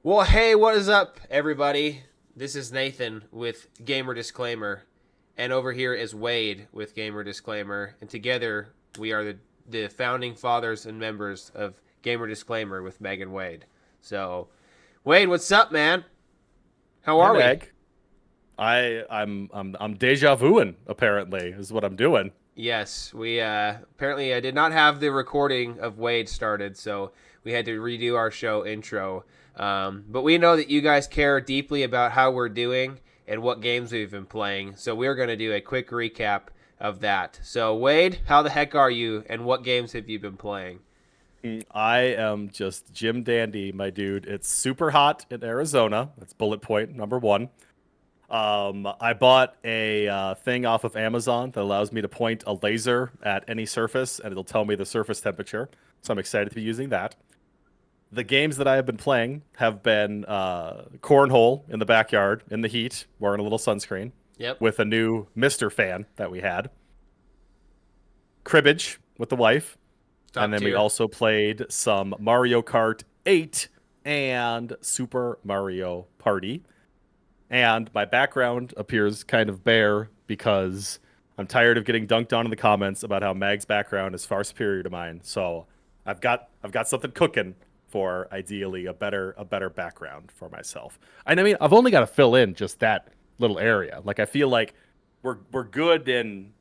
Well, hey, what is up, everybody? This is Nathan with Gamer Disclaimer, and over here is Wade with Gamer Disclaimer, and together we are the founding fathers and members of Gamer Disclaimer with Meg and Wade. So, Wade, what's up, man? How Hey are we? Meg, I'm deja vuing apparently is what I'm doing. Yes, we apparently I did not have the recording of Wade started, so we had to redo our show intro. But we know that you guys care deeply about how we're doing and what games we've been playing, so we're going to do a quick recap of that. So, Wade, how the heck are you, and what games have you been playing? I am just Jim Dandy, my dude. It's super hot in Arizona. That's bullet point number one. I bought a thing off of Amazon that allows me to point a laser at any surface and it'll tell me the surface temperature. So I'm excited to be using that. The games that I have been playing have been cornhole in the backyard in the heat, wearing a little sunscreen, Yep, with a new Mister fan that we had. Cribbage with the wife. And top then we tier. also played some Mario Kart 8 and Super Mario Party. And my background appears kind of bare because I'm tired of getting dunked on in the comments about how Mag's background is far superior to mine. So I've got something cooking for ideally a better background for myself. And I mean, I've only got to fill in just that little area. Like I feel like we're good in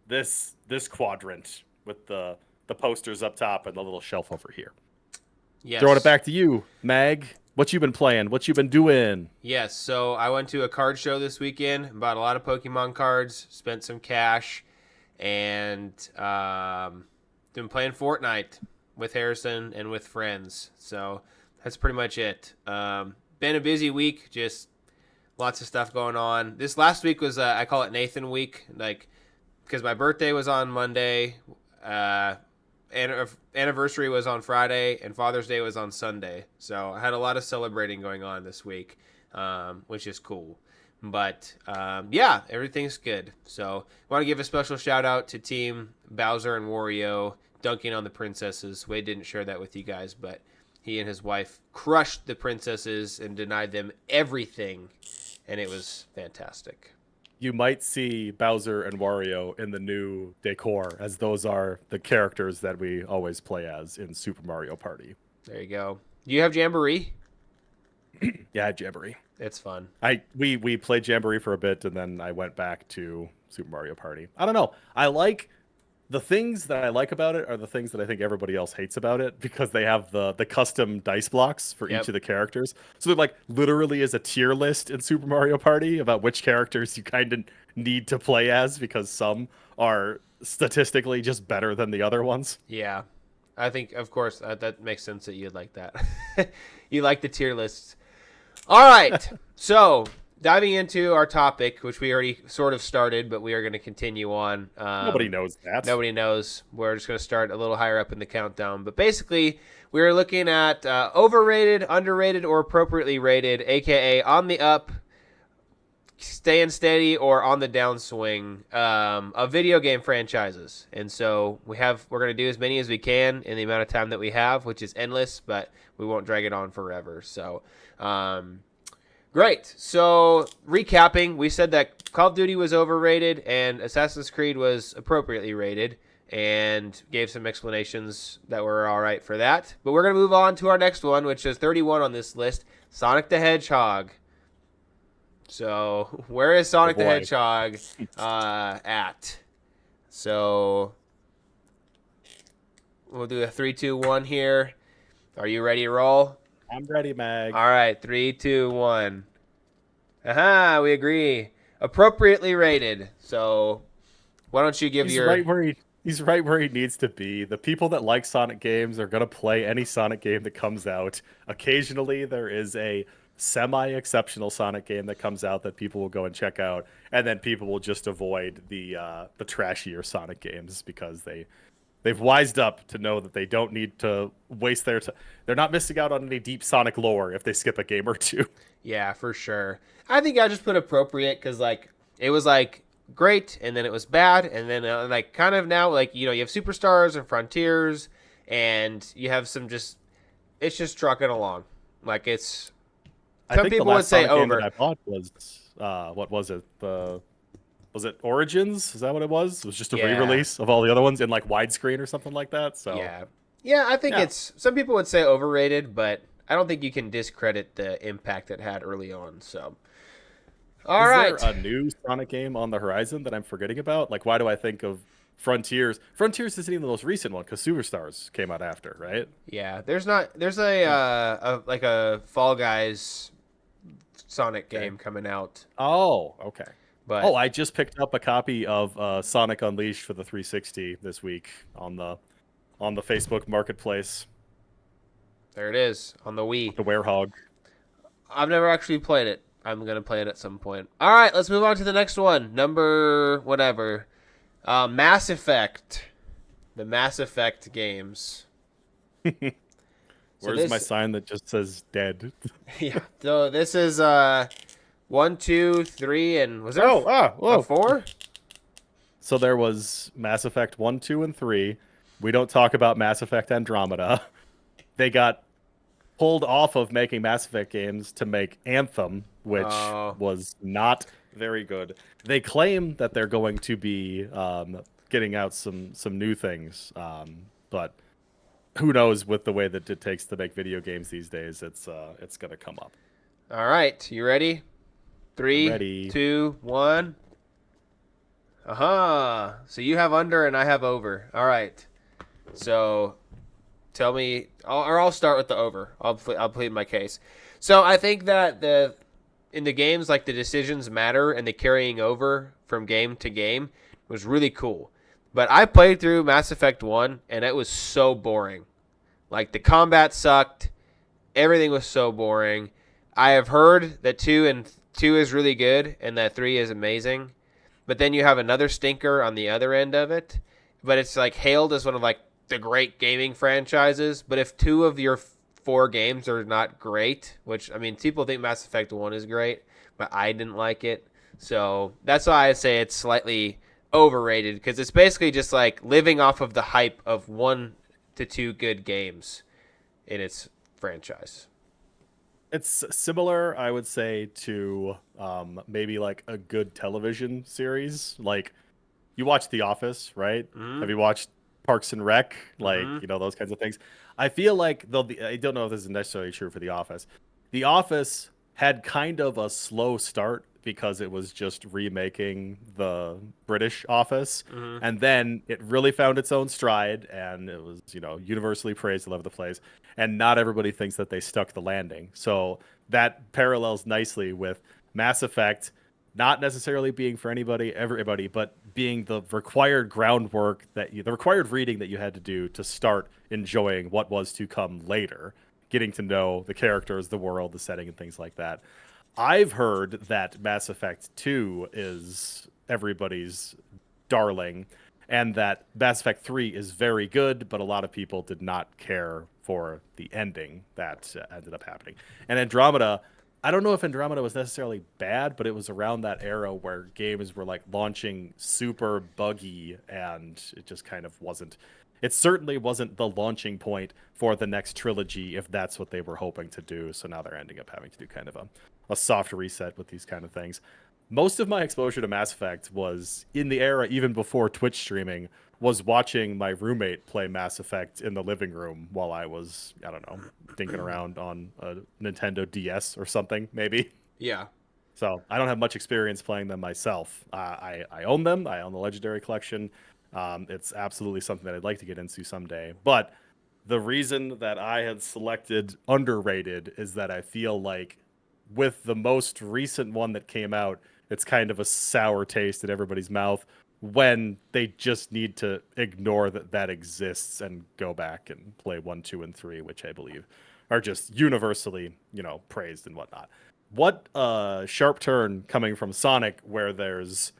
this quadrant with the posters up top and the little shelf over here. Throwing it Yes. back to you, Mag. What you been playing? What you been doing? Yes, so I went to a card show this weekend, bought a lot of Pokemon cards, spent some cash, and been playing Fortnite with Harrison and with friends. So that's pretty much it. Been a busy week, just lots of stuff going on. This last week was I call it Nathan week, like because my birthday was on Monday, uh, anniversary was on Friday, and Father's Day was on Sunday. So I had a lot of celebrating going on this week, which is cool. But yeah, everything's good. So I want to give a special shout out to Team Bowser and Wario dunking on the princesses. Wade didn't share that with you guys, but he and his wife crushed the princesses and denied them everything, and it was fantastic. You might see Bowser and Wario in the new decor, as those are the characters that we always play as in Super Mario Party. There you go. Do you have Jamboree? Yeah, Jamboree. It's fun. We played Jamboree for a bit, and then I went back to Super Mario Party. I don't know. I like the things that I like about it are the things that I think everybody else hates about it because they have the custom dice blocks for each Yep. of the characters. So there like literally is a tier list in Super Mario Party about which characters you kind of need to play as because some are statistically just better than the other ones. Yeah. I think, of course, that makes sense that you'd like that. You like the tier lists. All right. So, diving into our topic, which we already sort of started, but we are going to continue on. Nobody knows that. Nobody knows. We're just going to start a little higher up in the countdown. But basically, we're looking at overrated, underrated, or appropriately rated, aka on the up, staying steady, or on the downswing of video game franchises. And so we're going to do as many as we can in the amount of time that we have, which is endless, but we won't drag it on forever. So great. So recapping, we said that Call of Duty was overrated and Assassin's Creed was appropriately rated, and gave some explanations that were all right for that. But we're going to move on to our next one, which is 31 on this list, Sonic the Hedgehog. So where is Oh Sonic the boy. Hedgehog at? So we'll do a 3, 2, 1 here. Are you ready to roll? I'm ready, Mag. All right, 3, 2, 1. Aha, we agree. Appropriately rated. So why don't you give He's your right where he's right where he needs to be. The people that like Sonic games are gonna play any Sonic game that comes out. Occasionally there is a semi-exceptional Sonic game that comes out that people will go and check out, and then people will just avoid the trashier Sonic games because they've wised up to know that they don't need to waste their time. They're not missing out on any deep Sonic lore if they skip a game or two. Yeah, for sure. I think I just put appropriate because like it was like great, and then it was bad, and then like kind of now like you have superstars and frontiers, and you have some just it's just trucking along. Like it's I some think the people would last say Sonic game that over. I bought was what was it? Was it Origins? Is that what it was? It was just a Yeah, re-release of all the other ones in like widescreen or something like that. So yeah, yeah. I think yeah. it's some people would say overrated, but I don't think you can discredit the impact it had early on. So, all Is there right. a new Sonic game on the horizon that I'm forgetting about? Like, why do I think of Frontiers? Frontiers isn't even the most recent one because Superstars came out after, right? Yeah, there's not there's a like a Fall Guys Sonic Okay. game coming out, Oh, okay. Oh, but I just picked up a copy of Sonic Unleashed for the 360 this week on the Facebook Marketplace. there it is on the Wii. The Werehog. I've never actually played it. I'm gonna play it at some point. All right, let's move on to the next one. Number whatever, Mass Effect, the Mass Effect games. So Where's my this, sign that just says dead? yeah. So this is 1, 2, 3, and was there a Whoa. 4? So there was Mass Effect 1, 2, and 3. We don't talk about Mass Effect Andromeda. They got pulled off of making Mass Effect games to make Anthem, which Oh, was not very good. They claim that they're going to be getting out some new things, but who knows with the way that it takes to make video games these days? It's gonna come up. all right. You ready? I'm Three, ready. 2, 1. Aha. So you have under and I have over. All right. So tell me, or I'll start with the over. I'll plead my case. So I think that in the games, like the decisions matter and the carrying over from game to game was really cool. But I played through Mass Effect 1 and it was so boring. Like the combat sucked. Everything was so boring. I have heard that 2 is really good and that 3 is amazing. But then you have another stinker on the other end of it. But it's like hailed as one of like the great gaming franchises. But if 2 of your 4 games are not great, which I mean people think Mass Effect 1 is great, but I didn't like it. So that's why I say it's slightly overrated because it's basically just like living off of the hype of 1 to 2 good games in its franchise. It's similar, I would say, to maybe like a good television series. Like you watch The Office, right? Mm-hmm. Have you watched Parks and Rec? Like, Mm-hmm. those kinds of things. I feel like I don't know if this is necessarily true for The Office. The Office had kind of a slow start because it was just remaking the British Office. Mm-hmm. And then it really found its own stride and it was, universally praised all over the place. And not everybody thinks that they stuck the landing. So that parallels nicely with Mass Effect not necessarily being for everybody, but being the required groundwork the required reading that you had to do to start enjoying what was to come later, getting to know the characters, the world, the setting, and things like that. I've heard that Mass Effect 2 is everybody's darling, and that Mass Effect 3 is very good, but a lot of people did not care for the ending that ended up happening. And Andromeda, I don't know if Andromeda was necessarily bad, but it was around that era where games were like launching super buggy and it just kind of wasn't. It certainly wasn't the launching point for the next trilogy if that's what they were hoping to do. So now they're ending up having to do kind of a soft reset with these kind of things. Most of my exposure to Mass Effect was in the era even before Twitch streaming, was watching my roommate play Mass Effect in the living room while I was, I don't know, dinking around on a Nintendo DS or something, maybe. Yeah. So I don't have much experience playing them myself. I own them. I own the Legendary Collection. It's absolutely something that I'd like to get into someday. But the reason that I had selected underrated is that I feel like with the most recent one that came out, it's kind of a sour taste in everybody's mouth when they just need to ignore that that exists and go back and play 1, 2, and 3, which I believe are just universally, praised and whatnot. What sharp turn coming from Sonic, where there's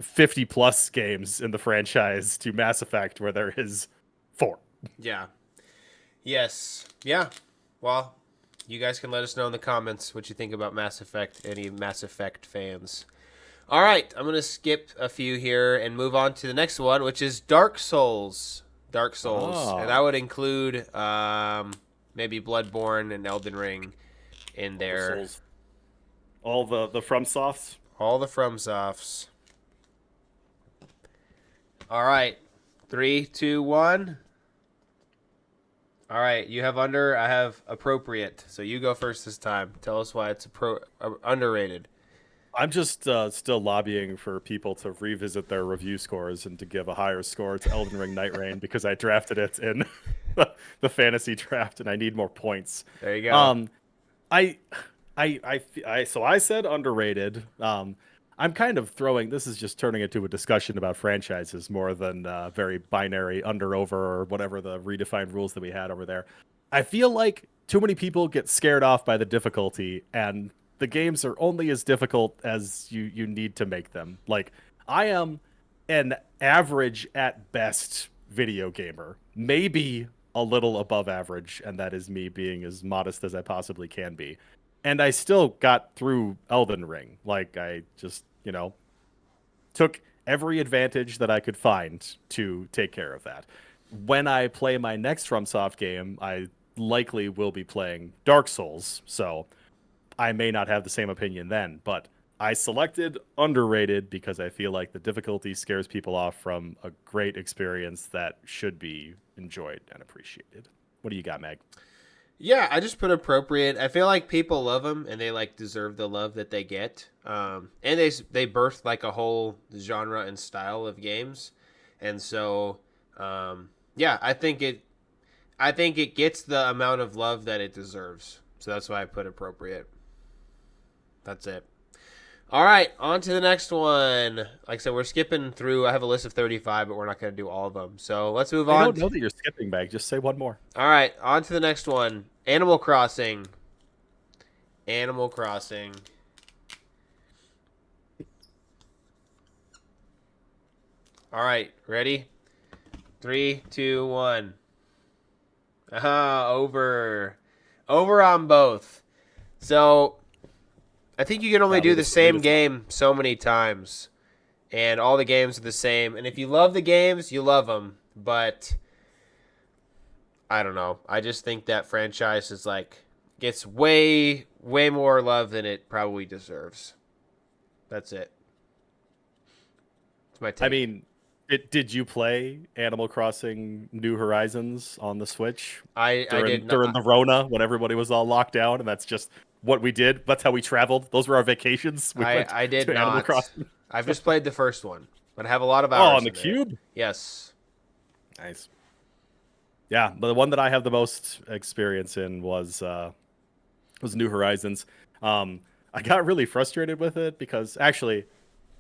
50 plus games in the franchise, to Mass Effect, where there is 4. Yeah. Yes. Yeah. Well, you guys can let us know in the comments what you think about Mass Effect, any Mass Effect fans. All right, I'm going to skip a few here and move on to the next one, which is Dark Souls. Dark Souls. And Ah, that would include maybe Bloodborne and Elden Ring in All the there. Souls, all the FromSofts. All the FromSofts. All right. 3, 2, 1. All right. You have under. I have appropriate. So you go first this time. Tell us why it's underrated. I'm just still lobbying for people to revisit their review scores and to give a higher score to Elden Ring Night Rain because I drafted it in the fantasy draft and I need more points. There you go. Um, I, so I said underrated. I'm kind of throwing this is just turning into a discussion about franchises more than very binary under over or whatever the redefined rules that we had over there. I feel like too many people get scared off by the difficulty, and the games are only as difficult as you need to make them. Like I am an average at best video gamer, maybe a little above average, and that is me being as modest as I possibly can be. And I still got through Elden Ring. Like I just, took every advantage that I could find to take care of that. When I play my next FromSoft game, I likely will be playing Dark Souls, so I may not have the same opinion then, but I selected underrated because I feel like the difficulty scares people off from a great experience that should be enjoyed and appreciated. What do you got, Meg? Yeah, I just put appropriate. I feel like people love them and they like deserve the love that they get. And they birthed like a whole genre and style of games, and so yeah, I think it gets the amount of love that it deserves. So that's why I put appropriate. That's it. All right, on to the next one. Like I said, we're skipping through. I have a list of 35, but we're not going to do all of them. So let's move I on. don't know that you're skipping, Meg. Just say one more. All right, on to the next one. Animal Crossing. Animal Crossing. All right, ready? 3, 2, 1. Over. Over on both. So I think you can only do the same game so many times, and all the games are the same. And if you love the games, you love them. But I don't know. I just think that franchise is like gets way more love than it probably deserves. That's it. That's my take. I mean, did you play Animal Crossing New Horizons on the Switch I did during not. the Rona when everybody was all locked down, and that's just what we did. That's how we traveled. Those were our vacations. We went I did to Animal not. Crossing. I've just played the first one, but I have a lot of Oh, hours on the in it. Cube. Yes. Nice. Yeah, but the one that I have the most experience in was New Horizons. I got really frustrated with it because actually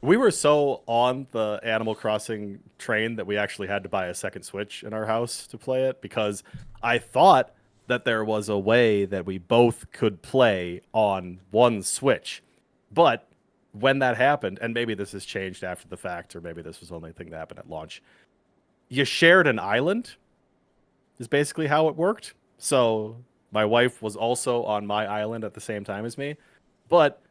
we were so on the Animal Crossing train that we actually had to buy a second Switch in our house to play it because I thought that there was a way that we both could play on one Switch. But when that happened, and maybe this has changed after the fact, or maybe this was the only thing that happened at launch, you shared an island, is basically how it worked. So my wife was also on my island at the same time as me, but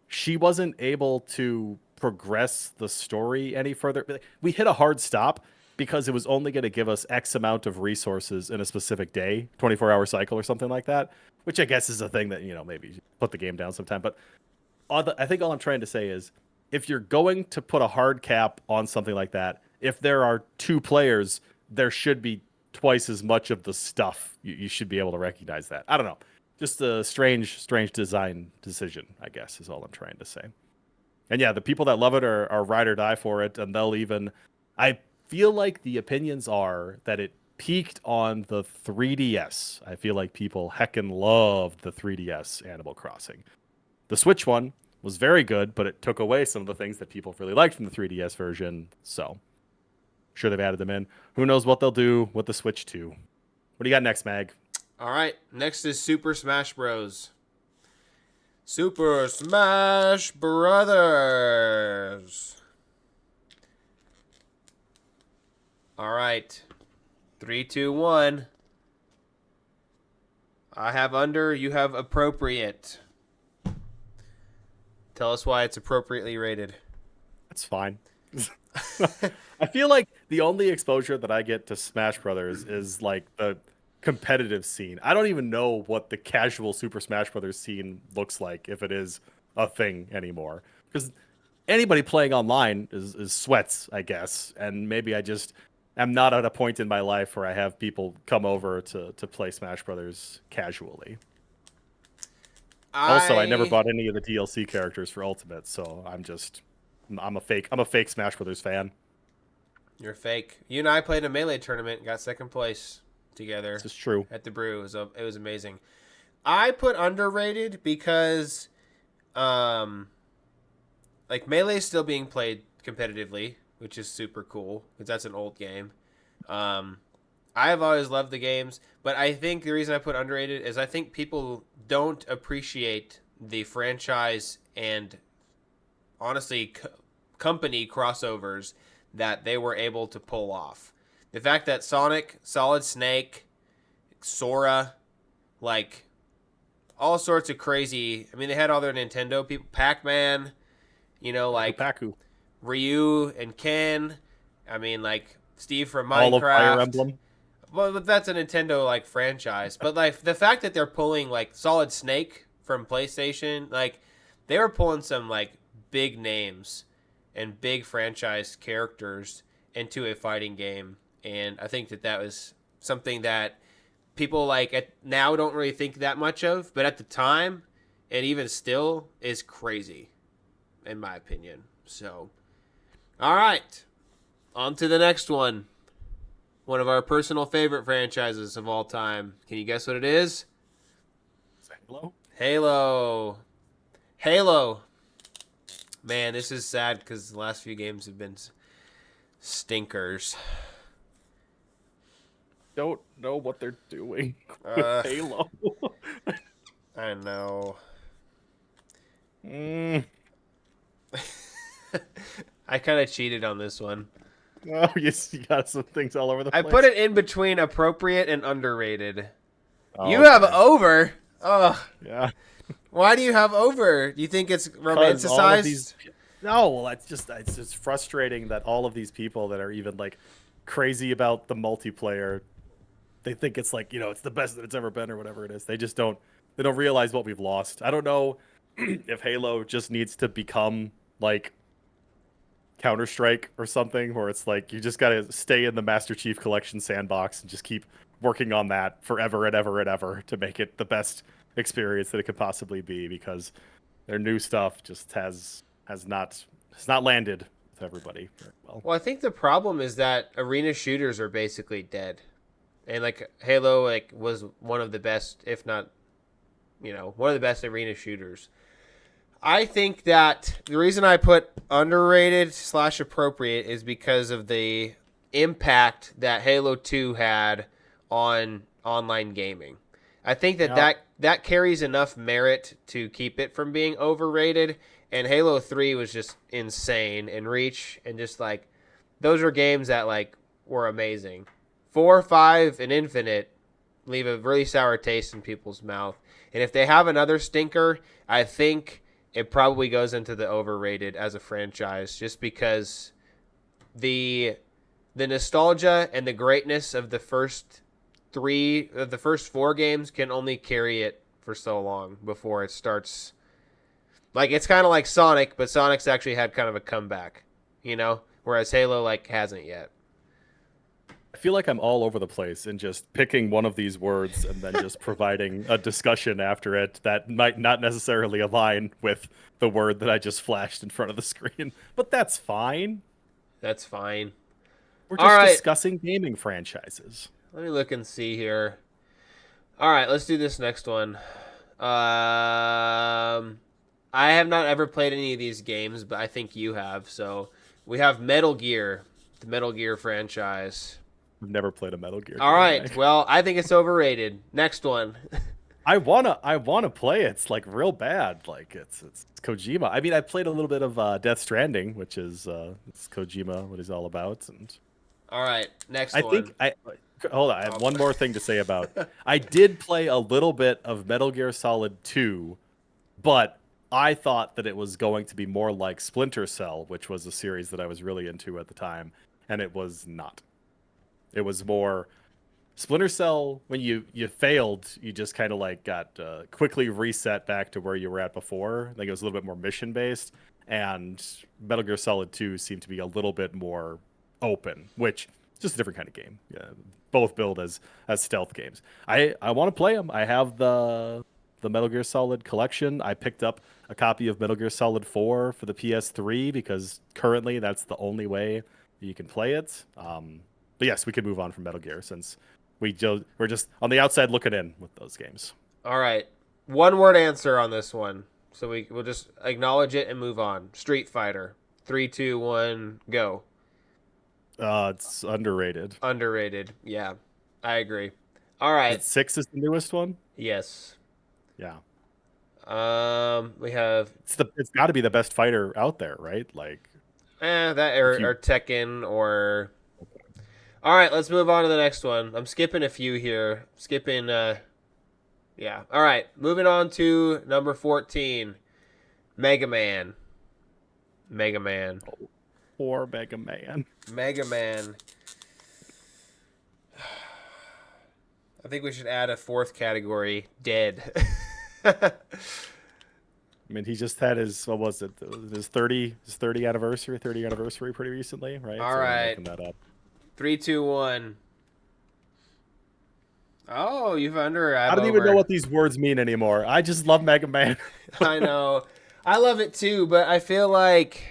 she wasn't able to progress the story any further. We hit a hard stop because it was only going to give us X amount of resources in a specific day, 24-hour cycle or something like that, which I guess is a thing that, maybe put the game down sometime. But I think all I'm trying to say is if you're going to put a hard cap on something like that, if there are two players, there should be twice as much of the stuff. You should be able to recognize that. I don't know. Just a strange design decision, I guess, is all I'm trying to say. And yeah, the people that love it are ride or die for it, and they'll even. I feel like the opinions are that it peaked on the 3DS. I feel like people heckin' loved the 3DS Animal Crossing. The Switch one was very good, but it took away some of the things that people really liked from the 3DS version. So, sure they've added them in. Who knows what they'll do with the Switch 2. What do you got next, Mag? All right. Next is Super Smash Bros. Super Smash Brothers. All right. 3, 2, 1. I have under, you have appropriate. Tell us why it's appropriately rated. That's fine. I feel like the only exposure that I get to Smash Brothers is like the competitive scene. I don't even know what the casual Super Smash Brothers scene looks like, if it is a thing anymore. Because anybody playing online is sweats, I guess. And maybe I just am not at a point in my life where I have people come over to play Smash Brothers casually. Also, I never I bought any of the DLC characters for Ultimate, so I'm a fake Smash Brothers fan. You're fake. You and I played a Melee tournament and got second place This together is true. at the Brew. It was amazing. I put underrated because like Melee is still being played competitively, which is super cool because that's an old game. Um, I have always loved the games, but I think the reason I put underrated is I think people don't appreciate the franchise and honestly company crossovers that they were able to pull off. The fact that Sonic, Solid Snake, Sora, like all sorts of crazy. I mean, they had all their Nintendo people, Pac-Man, like Paku. Ryu and Ken. I mean, like Steve from All of Fire Minecraft. Emblem. Well, but that's a Nintendo like franchise. But like the fact that they're pulling like Solid Snake from PlayStation, like they were pulling some like big names and big franchise characters into a fighting game, and I think that that was something that people now don't really think that much of, but at the time, and even still, is crazy, in my opinion. So, all right, on to the next one. One of our personal favorite franchises of all time. Can you guess what it is? Halo. Halo. Halo. Man, this is sad because the last few games have been stinkers. Don't know what they're doing with Halo. I know. I kind of cheated on this one. Oh, yes, you got some things all over the I place. put it in between appropriate and underrated. Oh, You have okay. over. Ugh. Yeah. Why do you have over? Do you think it's 'Cause all of romanticized? these. No, well, it's just frustrating that all of these people that are even like crazy about the multiplayer, they think it's like, it's the best that it's ever been or whatever it is. They don't realize what we've lost. I don't know if Halo just needs to become like Counter-Strike or something, where it's like you just got to stay in the Master Chief Collection sandbox and just keep working on that forever and ever and ever to make it the best experience that it could possibly be, because their new stuff just has not landed with everybody very well. Well, I think the problem is that arena shooters are basically dead, and like Halo was one of the best, if not, one of the best arena shooters. I think that the reason I put underrated / appropriate is because of the impact that Halo 2 had on online gaming. I think that Yep. that carries enough merit to keep it from being overrated. And Halo 3 was just insane, and Reach, and just like those are games that like were amazing. 4, 5, and Infinite leave a really sour taste in people's mouth. And if they have another stinker, I think it probably goes into the overrated as a franchise, just because the the nostalgia and the greatness of the first 4 games can only carry it for so long before it starts. Like it's kind of like Sonic, but Sonic's actually had kind of a comeback, whereas Halo hasn't yet. I feel like I'm all over the place and just picking one of these words and then just providing a discussion after it that might not necessarily align with the word that I just flashed in front of the screen. But that's fine. That's fine. We're All just right, discussing gaming franchises. let me look and see here. All right, let's do this next one. I have not ever played any of these games, but I think you have. So we have Metal Gear, the Metal Gear franchise. I've never played a Metal Gear All game, right, Mike. well, I think it's overrated. Next one. I wanna play it. It's like real bad. Like it's Kojima. I mean, I played a little bit of Death Stranding, which is it's Kojima, what he's all about, and All right, next I one. think I hold on. I have Oh. one more thing to say about. I did play a little bit of Metal Gear Solid 2, but I thought that it was going to be more like Splinter Cell, which was a series that I was really into at the time, and it was not. It was more Splinter Cell, when you failed, you just kind of like got quickly reset back to where you were at before. Like it was a little bit more mission based, and Metal Gear Solid 2 seemed to be a little bit more open, which is just a different kind of game. Yeah, both billed as stealth games. I want to play them. I have the Metal Gear Solid collection. I picked up a copy of Metal Gear Solid 4 for the PS3 because currently that's the only way you can play it. But yes, we could move on from Metal Gear since we're just on the outside looking in with those games. All right. One word answer on this one. So we'll just acknowledge it and move on. Street Fighter. 3, 2, 1, go. It's underrated. Underrated. Yeah. I agree. All right. 6 is the newest one. Yes. Yeah, We have it's got to be the best fighter out there, right? Like, that if you or Tekken or. All right, let's move on to the next one. I'm skipping a few here. Skipping. Yeah. All right, moving on to number 14, Mega Man. Mega Man. poor Mega Man. Mega Man. I think we should add a fourth category, dead. I mean, he just had his what was it? His 30 anniversary, 30 anniversary pretty recently, right? All So I'm right. making that up. 3, 2, 1. Oh, you've under. I don't even know what these words mean anymore. I just love Mega Man. I know. I love it too, but I feel like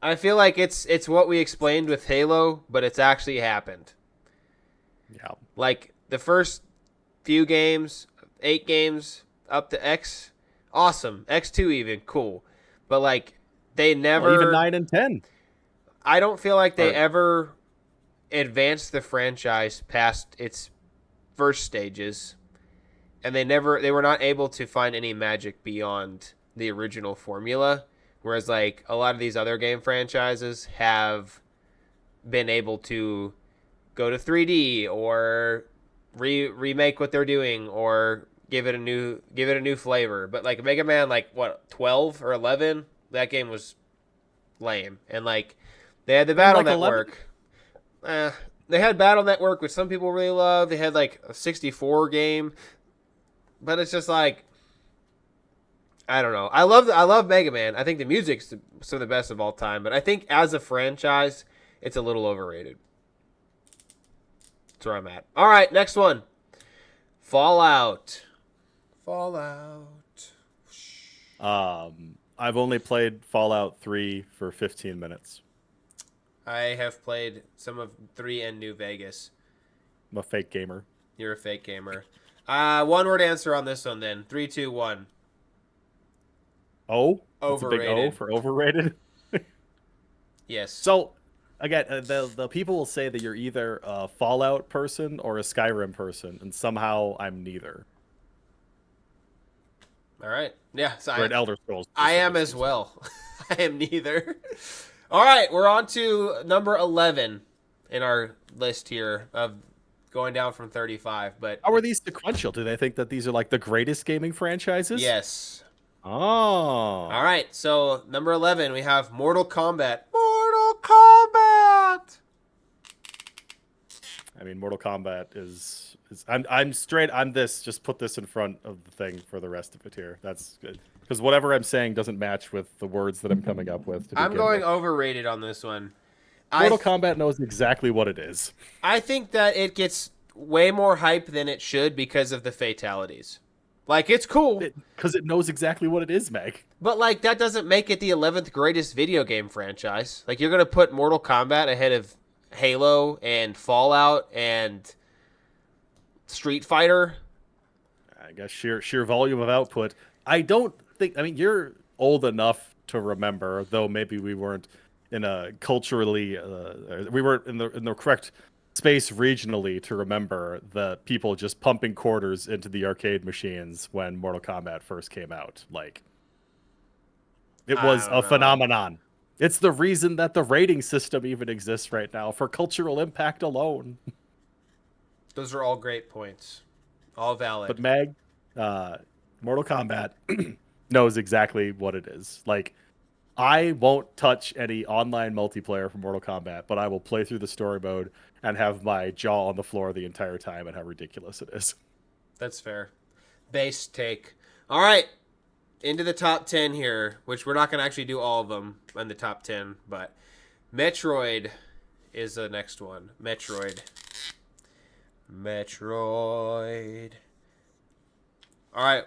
it's what we explained with Halo, but it's actually happened. Yeah. Like the first few games, 8 games up to X, awesome. X2 even cool. But like they never Well, even 9 and 10. I don't feel like they Or- ever advanced the franchise past its first stages, and they were not able to find any magic beyond the original formula, whereas like a lot of these other game franchises have been able to go to 3D or remake what they're doing or give it a new flavor. But like Mega Man, like what 12 or 11, that game was lame, and like they had the Battle like 11? Network. They had Battle Network, which some people really love. They had like a 64 game, but it's just like I don't know. I love Mega Man. I think the music's some of the best of all time, but I think as a franchise, it's a little overrated. That's where I'm at. All right, next one. Fallout. Fallout. I've only played Fallout 3 for 15 minutes. I have played some of 3 and New Vegas. I'm a fake gamer. You're a fake gamer. One word answer on this one then. 3, 2, 1. Oh, that's a big O Overrated. for overrated. Yes. So, again, the people will say that you're either a Fallout person or a Skyrim person, and somehow I'm neither. All right. Yeah. So Or an Elder Scrolls. I am as well. I am neither. All right. We're on to number 11 in our list here of going down from 35. But How are these sequential? Do they think that these are like the greatest gaming franchises? yes. Oh. All right. So number 11, we have Mortal Kombat. Mortal Kombat. I mean, Mortal Kombat is I'm straight. I'm this. Just put this in front of the thing for the rest of it here. That's good because whatever I'm saying doesn't match with the words that I'm coming up with. I'm going with. overrated on this one. Mortal Kombat knows exactly what it is. I think that it gets way more hype than it should because of the fatalities. Like, it's cool. Because it knows exactly what it is, Meg. But, like, that doesn't make it the 11th greatest video game franchise. Like, you're going to put Mortal Kombat ahead of Halo and Fallout and Street Fighter. I guess sheer volume of output. I don't think. I mean, you're old enough to remember, though maybe we weren't in a culturally, we weren't in the correct space regionally to remember the people just pumping quarters into the arcade machines when Mortal Kombat first came out. Like, it was a phenomenon. It's the reason that the rating system even exists right now for cultural impact alone. Those are all great points. All valid. But Meg, Mortal Kombat knows exactly what it is. Like, I won't touch any online multiplayer for Mortal Kombat, but I will play through the story mode and have my jaw on the floor the entire time at how ridiculous it is. That's fair. Base take. All right, into the top 10 here, which we're not going to actually do all of them in the top 10, but Metroid is the next one. Metroid. All right.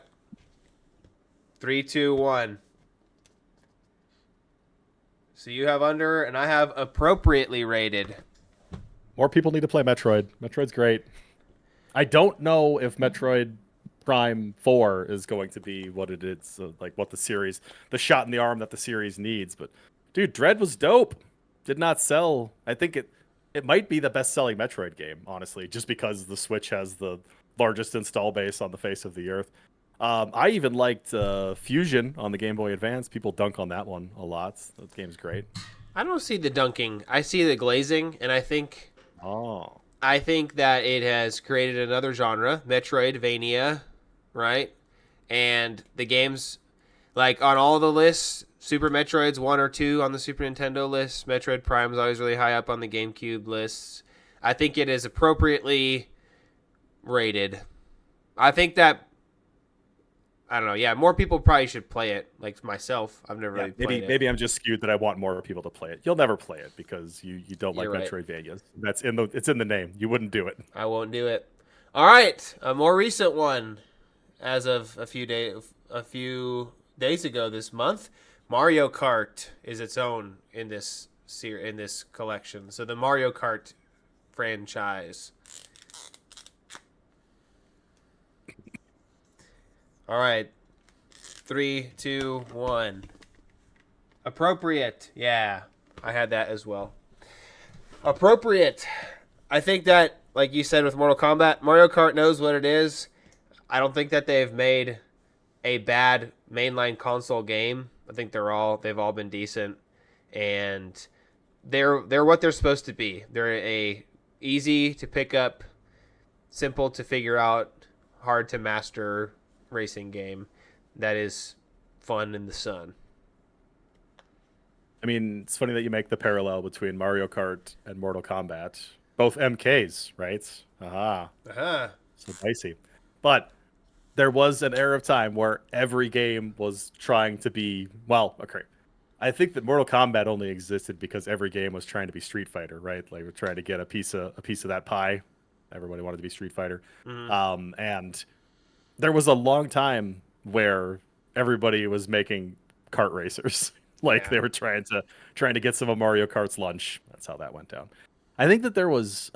3, 2, 1. So you have under, and I have appropriately rated. More people need to play Metroid. Metroid's great. I don't know if Metroid Prime 4 is going to be what it is, like what the shot in the arm that the series needs. But dude, Dread was dope. Did not sell. I think it might be the best-selling Metroid game, honestly, just because the Switch has the largest install base on the face of the earth. I even liked Fusion on the Game Boy Advance. People dunk on that one a lot. That game's great. I don't see the dunking. I see the glazing, and I think Oh. that it has created another genre, Metroidvania, right? And the games, like on all the lists, Super Metroid's 1 or 2 on the Super Nintendo list. Metroid Prime's always really high up on the GameCube lists. I think it is appropriately rated. I think that, I don't know. Yeah, more people probably should play it. Like myself, I've never really played it. Maybe I'm just skewed that I want more people to play it. You'll never play it because you don't like You're right. Metroidvanias. It's in the name. You wouldn't do it. I won't do it. All right, a more recent one, as of a few days ago this month, Mario Kart is its own in this collection. So the Mario Kart franchise. All right, 3, 2, 1. Appropriate. Yeah, I had that as well. Appropriate. I think that, like you said with Mortal Kombat, Mario Kart knows what it is. I don't think that they've made a bad mainline console game. I think they've all been decent, and they're what they're supposed to be. They're a easy to pick up, simple to figure out, hard to master racing game that is fun in the sun. I mean, it's funny that you make the parallel between Mario Kart and Mortal Kombat. Both MKs, right? Aha. Uh-huh. So dicey. But there was an era of time where every game was trying to be, well, okay. I think that Mortal Kombat only existed because every game was trying to be Street Fighter, right? Like we're trying to get a piece of that pie. Everybody wanted to be Street Fighter. And there was a long time where everybody was making kart racers. Like they were trying to get some of Mario Kart's lunch. That's how that went down. I think that there was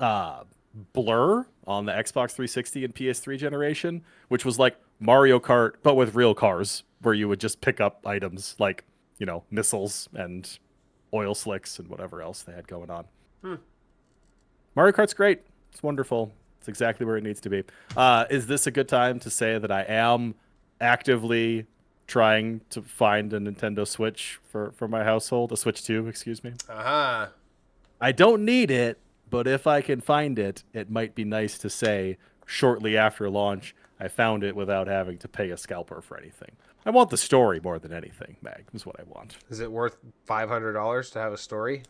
Blur on the Xbox 360 and PS3 generation, which was like Mario Kart but with real cars, where you would just pick up items like, you know, missiles and oil slicks and whatever else they had going on. Mario Kart's great. It's wonderful. It's exactly where it needs to be. Is this a good time to say that I am actively trying to find a Nintendo Switch for my household? A Switch 2, excuse me. Uh-huh. I don't need it, but if I can find it, it might be nice to say shortly after launch, I found it without having to pay a scalper for anything. I want the story more than anything, Mag, is what I want. Is it worth $500 to have a story?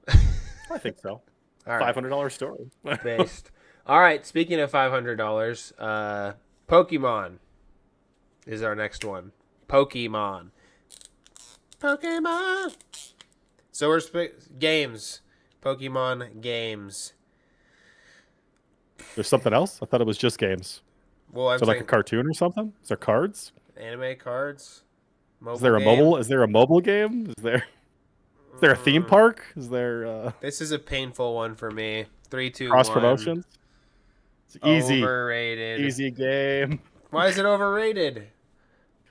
I think so. All right. $500 story. Based. All right, speaking of $500, Pokemon is our next one. Pokemon. So we're games. Pokemon games. There's something else? I thought it was just games. Well, I'm So like a cartoon or something? Is there cards? anime cards. Is there a mobile? Is there a mobile game? Is there a theme park? Is there This is a painful one for me. 3, 2, cross 1. promotions? It's easy. Overrated. Easy game. Why is it overrated?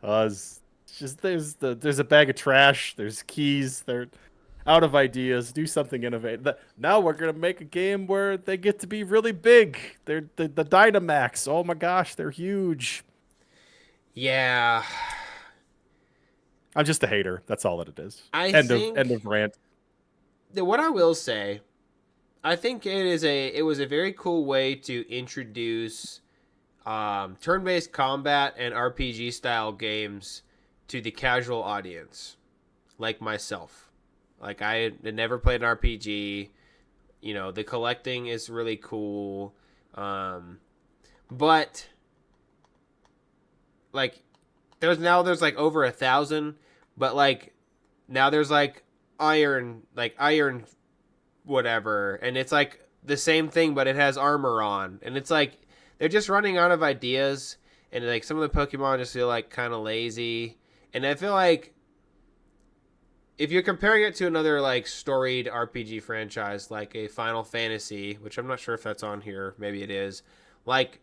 Cause it's just there's a bag of trash. There's keys. They're out of ideas. Do something innovative. Now we're gonna make a game where they get to be really big. They're the Dynamax. Oh my gosh, they're huge. Yeah. I'm just a hater. That's all that it is. End of rant. What I will say, I think it was a very cool way to introduce turn-based combat and RPG style games to the casual audience. like myself. Like I had never played an RPG. You know, the collecting is really cool. But like there's like over 1,000, but like now there's like iron whatever, and it's like the same thing, but it has armor on, and it's like they're just running out of ideas, and like some of the Pokemon just feel like kind of lazy, and I feel like if you're comparing it to another like storied RPG franchise like a Final Fantasy, which I'm not sure if that's on here, maybe it is, like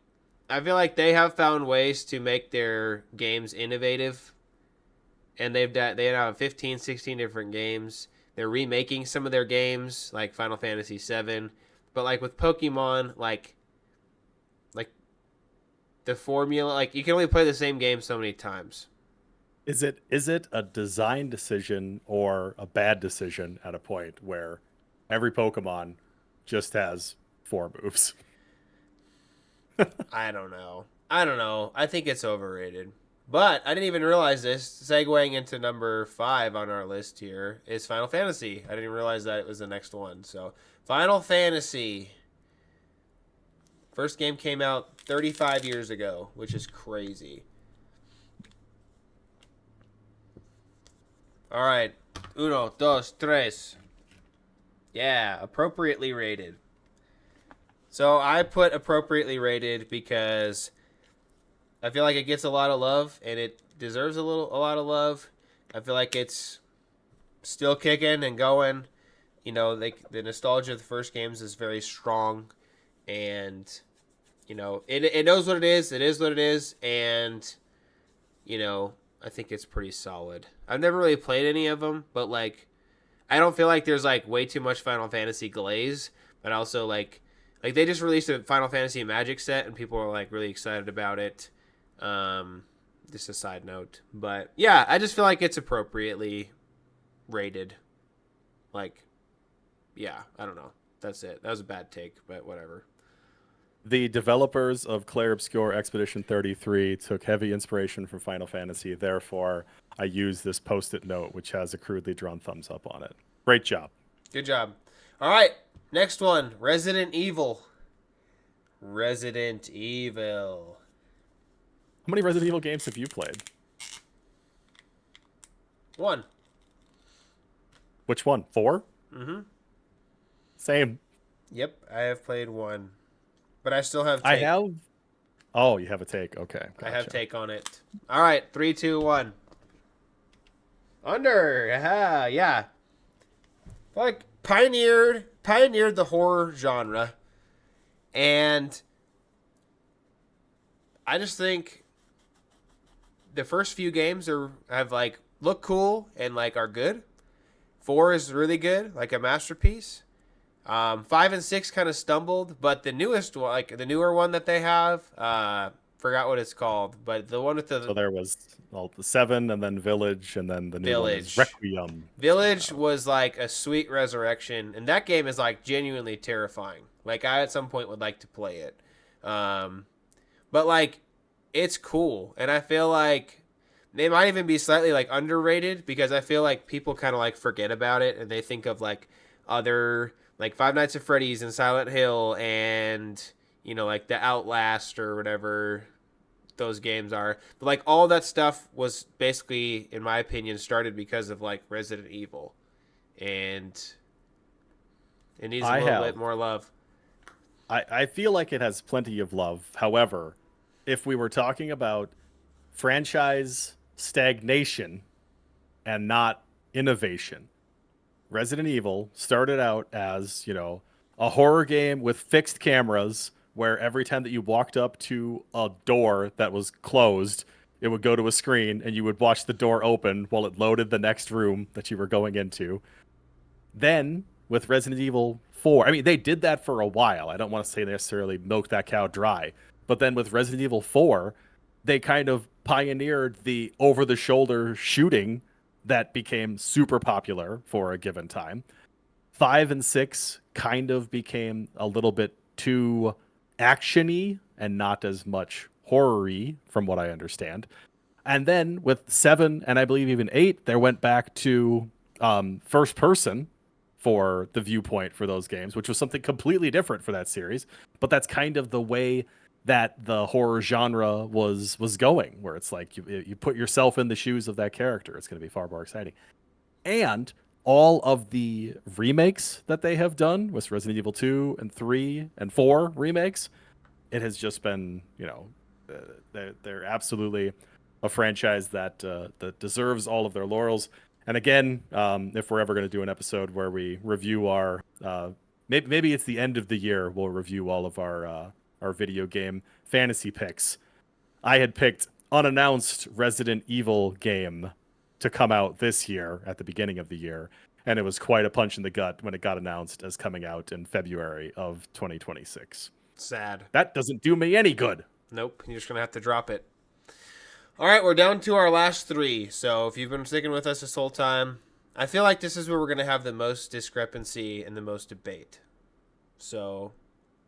I feel like they have found ways to make their games innovative, and they have 15, 16 different games. They're remaking some of their games like Final Fantasy 7, but like with Pokemon, like the formula, like you can only play the same game so many times. Is it a design decision or a bad decision at a point where every Pokemon just has four moves? I don't know. I don't know. I think it's overrated. But I didn't even realize this. Segueing into number 5 on our list here is Final Fantasy. I didn't realize that it was the next one. So, Final Fantasy. First game came out 35 years ago, which is crazy. All right. Uno, dos, tres. Yeah, appropriately rated. So I put appropriately rated because I feel like it gets a lot of love and it deserves a lot of love. I feel like it's still kicking and going. You know, the nostalgia of the first games is very strong, and you know it knows what it is. It is what it is, and you know I think it's pretty solid. I've never really played any of them, but like I don't feel like there's like way too much Final Fantasy glaze, but also like they just released a Final Fantasy Magic set and people are like really excited about it. Um, just a side note, but yeah, I just feel like it's appropriately rated. Like, yeah, I don't know. That's it. That was a bad take, but whatever. The developers of Clair Obscur Expedition 33 took heavy inspiration from Final Fantasy. Therefore, I use this post-it note, which has a crudely drawn thumbs up on it. Great job. Good job. All right, next one, Resident Evil. Resident Evil. How many Resident Evil games have you played? One. Which one? 4? Mm-hmm. Same. Yep, I have played one, but I still have I take. have. Oh, you have a take. Okay, I have gotcha. take on it. All right, 3, 2, 1. Under. Aha, yeah. Like pioneered the horror genre, and I just think the first few games have like look cool and like are good. 4 is really good, like a masterpiece. 5 and 6 kind of stumbled, but the newest one, like the newer one that they have, forgot what it's called, but the one with So the there was the 7, and then Village, and then the new one is Village. Requiem. Village was like a sweet resurrection, and that game is like genuinely terrifying. Like I at some point would like to play it, but like it's cool, and I feel like they might even be slightly like underrated because I feel like people kind of like forget about it and they think of like other like Five Nights at Freddy's and Silent Hill and you know like the Outlast or whatever those games are. But like all that stuff was basically, in my opinion, started because of like Resident Evil, and it needs a I little have. bit more love. I feel like it has plenty of love. However, if we were talking about franchise stagnation and not innovation, Resident Evil started out as, a horror game with fixed cameras where every time that you walked up to a door that was closed, it would go to a screen and you would watch the door open while it loaded the next room that you were going into. Then with Resident Evil 4, I mean, they did that for a while. I don't want to say necessarily milk that cow dry. But then with Resident Evil 4, they kind of pioneered the over the shoulder shooting that became super popular for a given time. 5 and 6 kind of became a little bit too actiony and not as much horror-y from what I understand. And then with 7 and I believe even 8, they went back to first person for the viewpoint for those games, which was something completely different for that series. But that's kind of the way that the horror genre was going, where it's like you put yourself in the shoes of that character. It's going to be far more exciting. And all of the remakes that they have done with Resident Evil 2 and 3 and 4 remakes, it has just been, they're absolutely a franchise that deserves all of their laurels. And again, if we're ever going to do an episode where we review our, maybe it's the end of the year, we'll review all of our video game fantasy picks. I had picked unannounced Resident Evil game to come out this year at the beginning of the year, and it was quite a punch in the gut when it got announced as coming out in February of 2026. Sad. That doesn't do me any good. Nope, you're just going to have to drop it. All right, we're down to our last 3. So if you've been sticking with us this whole time, I feel like this is where we're going to have the most discrepancy and the most debate. So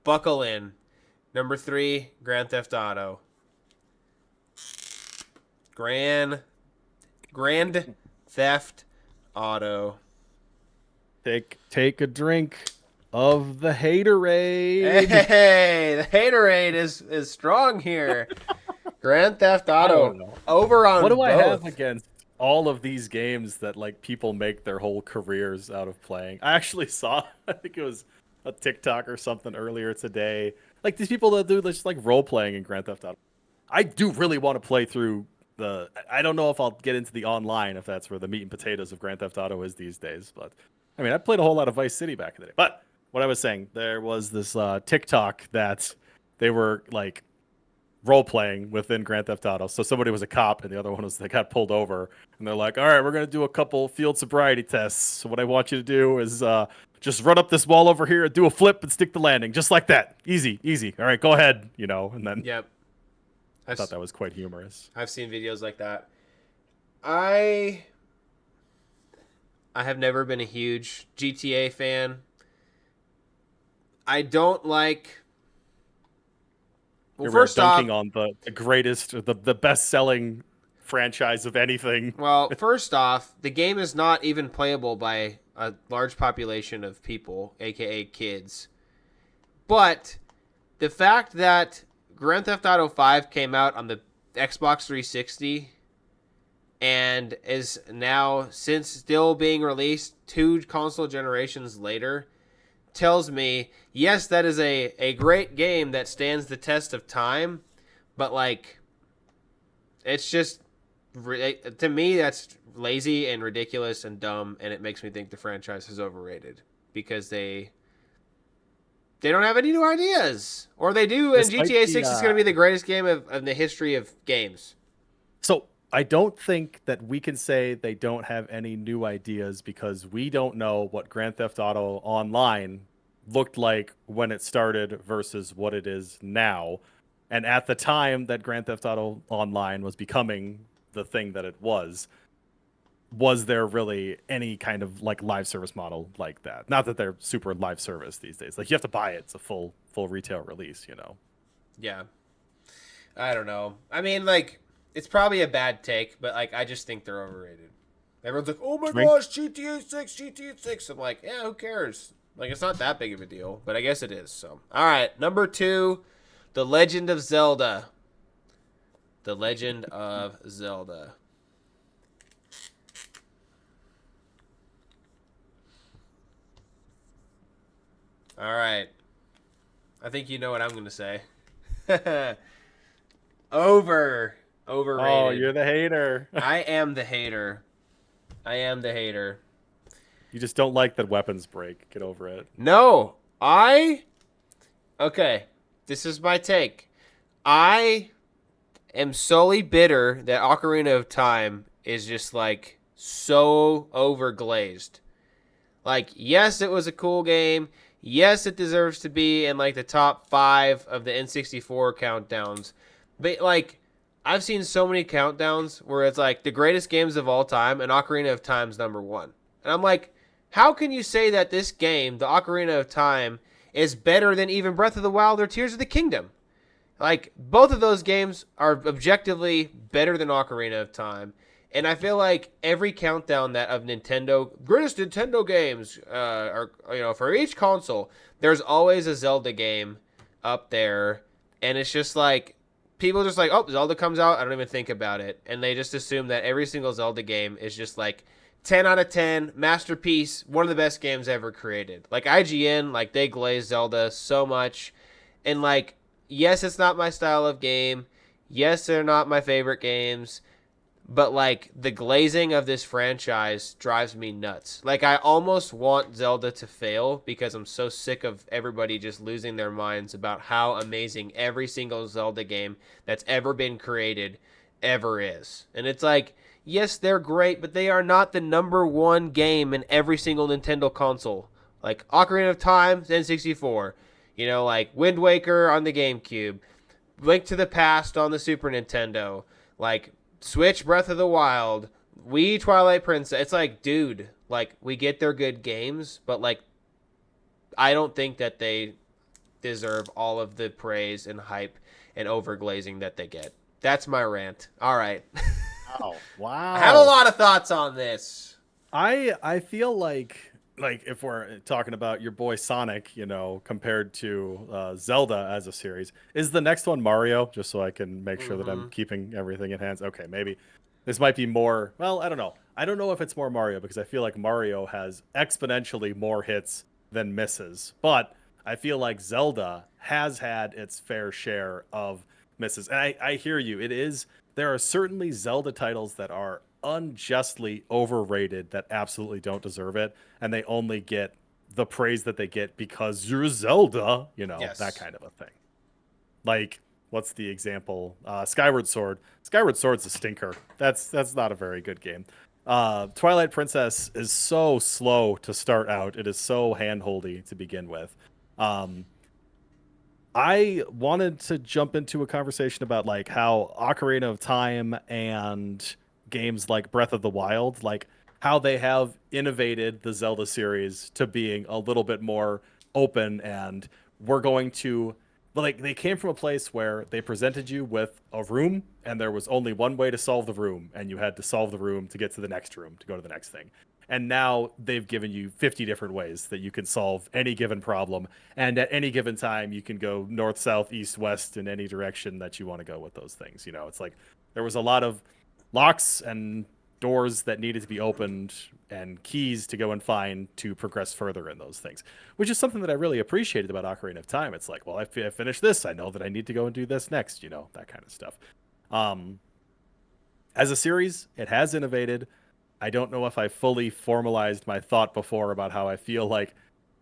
buckle in. Number 3, Grand Theft Auto. Grand Theft Auto. Take a drink of the haterade. Hey, the haterade is strong here. Grand Theft Auto over on what do both. I have against all of these games that like people make their whole careers out of playing? I actually saw, I think it was a TikTok or something earlier today. Like these people that do just like role playing in Grand Theft Auto. I do really want to play through I don't know if I'll get into the online, if that's where the meat and potatoes of Grand Theft Auto is these days. But I mean, I played a whole lot of Vice City back in the day. But what I was saying, there was this TikTok that they were like role playing within Grand Theft Auto. So somebody was a cop and the other one was, they got pulled over and they're like, all right, we're going to do a couple field sobriety tests. So what I want you to do is just run up this wall over here and do a flip and stick the landing. Just like that. Easy. All right, go ahead. And then Yep. I thought that was quite humorous. I've seen videos like that. I have never been a huge GTA fan. I don't like. Well, first off, dunking on the greatest, or the best-selling franchise of anything. Well, first off, the game is not even playable by a large population of people, aka kids. But the fact that Grand Theft Auto 5 came out on the Xbox 360 and is now, since still being released 2 console generations later, tells me, yes, that is a great game that stands the test of time, but like, it's just, to me, that's lazy and ridiculous and dumb, and it makes me think the franchise is overrated because they don't have any new ideas, or they do, and GTA 6 is going to be the greatest game of the history of games. So I don't think that we can say they don't have any new ideas because we don't know what Grand Theft Auto Online looked like when it started versus what it is now. And at the time that Grand Theft Auto Online was becoming the thing that it was there really any kind of like live service model like that? Not that they're super live service these days. Like you have to buy it. It's a full retail release, Yeah. I don't know. I mean, like, it's probably a bad take, but like I just think they're overrated. Everyone's like, "Oh my gosh, GTA 6." I'm like, "Yeah, who cares?" Like, it's not that big of a deal, but I guess it is. So, all right, number 2, The Legend of Zelda. The Legend of Zelda. All right. I think you know what I'm going to say. Overrated. Oh, you're the hater. I am the hater. You just don't like that weapons break. Get over it. No. Okay. This is my take. I am solely bitter that Ocarina of Time is just like so overglazed. Like, yes, it was a cool game. Yes, it deserves to be in like the top 5 of the N64 countdowns. But like, I've seen so many countdowns where it's like the greatest games of all time and Ocarina of Time's number 1. And I'm like, how can you say that this game, the Ocarina of Time, is better than even Breath of the Wild or Tears of the Kingdom? Like, both of those games are objectively better than Ocarina of Time. And I feel like every countdown that of Nintendo greatest Nintendo games, are for each console, there's always a Zelda game up there, and it's just like people just like, oh, Zelda comes out, I don't even think about it, and they just assume that every single Zelda game is just like 10 out of 10 masterpiece, one of the best games ever created. Like IGN, like they glaze Zelda so much, and like yes, it's not my style of game. Yes, they're not my favorite games, but like the glazing of this franchise drives me nuts. Like I almost want Zelda to fail because I'm so sick of everybody just losing their minds about how amazing every single Zelda game that's ever been created ever is. And it's like, yes, they're great, but they are not the number one game in every single Nintendo console. Like Ocarina of Time, N64, like Wind Waker on the GameCube, Link to the Past on the Super Nintendo, like Switch Breath of the Wild, Wii Twilight Princess. It's like, dude, like we get they're good games, but like I don't think that they deserve all of the praise and hype and overglazing that they get. That's my rant. All right. Oh, I have a wow. lot of thoughts on this. I feel like if we're talking about your boy Sonic, compared to Zelda as a series, is the next one Mario? Just so I can make sure that I'm Mm-hmm. keeping everything in hands. Okay, maybe this might be more. Well, I don't know. I don't know if it's more Mario because I feel like Mario has exponentially more hits than misses, but I feel like Zelda has had its fair share of misses. And I hear you. There are certainly Zelda titles that are unjustly overrated that absolutely don't deserve it, and they only get the praise that they get because you're Zelda, that Yes. kind of a thing. Like, what's the example? Skyward Sword. Skyward Sword's a stinker. That's not a very good game. Twilight Princess is so slow to start out. It is so handholdy to begin with. Um, I wanted to jump into a conversation about like how Ocarina of Time and games like Breath of the Wild, like how they have innovated the Zelda series to being a little bit more open, and we're going to like they came from a place where they presented you with a room and there was only one way to solve the room and you had to solve the room to get to the next room to go to the next thing. And now they've given you 50 different ways that you can solve any given problem, and at any given time you can go north, south, east, west in any direction that you want to go with those things. It's like there was a lot of locks and doors that needed to be opened and keys to go and find to progress further in those things, which is something that I really appreciated about Ocarina of Time. It's like, well, I finished this, I know that I need to go and do this next, that kind of stuff. um as a series, it has innovated. I don't know if I fully formalized my thought before about how I feel like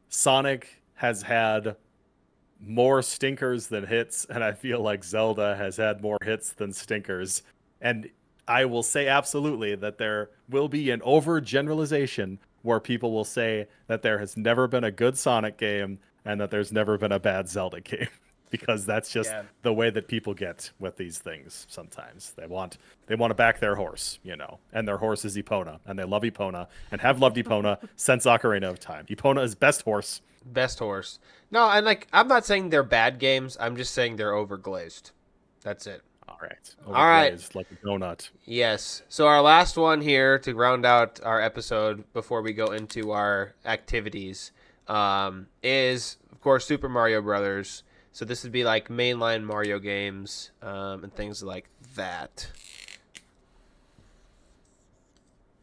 Sonic has had more stinkers than hits, and I feel like Zelda has had more hits than stinkers. And I will say absolutely that there will be an overgeneralization where people will say that there has never been a good Sonic game and that there's never been a bad Zelda game. Because that's just Yeah. the way that people get with these things sometimes. They want to back their horse, and their horse is Epona, and they love Epona and have loved Epona since Ocarina of Time. Epona is best horse. Best horse. No, and like I'm not saying they're bad games. I'm just saying they're overglazed. That's it. All right, All right. overglazed like a donut. Yes. So our last one here to round out our episode before we go into our activities is of course Super Mario Brothers. So this would be like mainline Mario games and things like that.